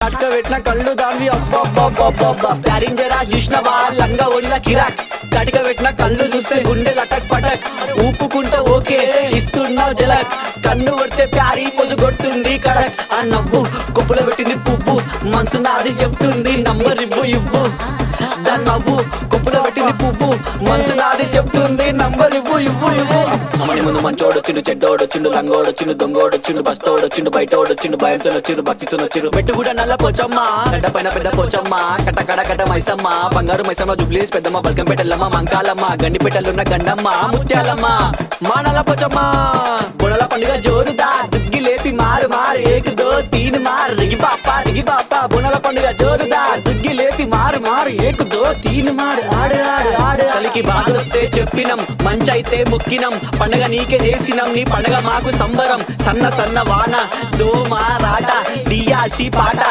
అట్క పెట్టిన కళ్ళు దాన్ని అబ్బా ప్యారింజరా చూసినవా లంగా ఒళ్ళ కిరాక్ కటిక పెట్టిన కళ్ళు చూస్తే గుండె లటక్ పటక్ ఊపుకుంటే ఓకే ఇస్తున్నావు జలక్ కన్ను కొడితే ప్యారీ పొజు కొడుతుంది కడక్ ఆ నవ్వు కొప్పులో పెట్టింది పువ్వు మనసు నాది చెప్తుంది నంబర్ ఇవ్వు దాని నవ్వు కొప్పులో పెట్టింది పువ్వు మనసు నాది చెప్తుంది నంబర్ ఇవ్వు అమ్మని ముందు మంచోడొచ్చిండు చెడ్డోడొచ్చిండు లంగోడొచ్చిండు దొంగోడొచ్చిండు బస్తోడొచ్చిండు బయటోడొచ్చిండు భయంతో వచ్చిండు భక్తితో వచ్చిండు పెట్టు కూడా నల్ల పోచమ్మ గడ్డ పైన పెద్ద పోచమ్మ కట్ట మైసమ్మ బంగారు మైసమ్మ జుబ్లీస్ పెద్దమ్మ బల్కంపేటల్లమ్మ మంకాలమ్మ గండిపేటలున్న గండమ్మ ముత్యాలమ్మ మా నల్ల పోచమ్మ బుడల పండుగ జోరుదా దుగ్గి లేపి మారు ఏక్ దో తీన్ మార్ రిగి పాప బుడల పండుగ జోరుదా దుగ్గి లేపి మారు ఏక్ దో తీన్ మార్ ఆడు కలికి బాధొస్తే చెప్పినం మంచైతే ముక్కినం పండగ నీకే చేసినం నీ పండగ మాకు సంబరం సన్న వాన దోమ రాట దియాసి పాట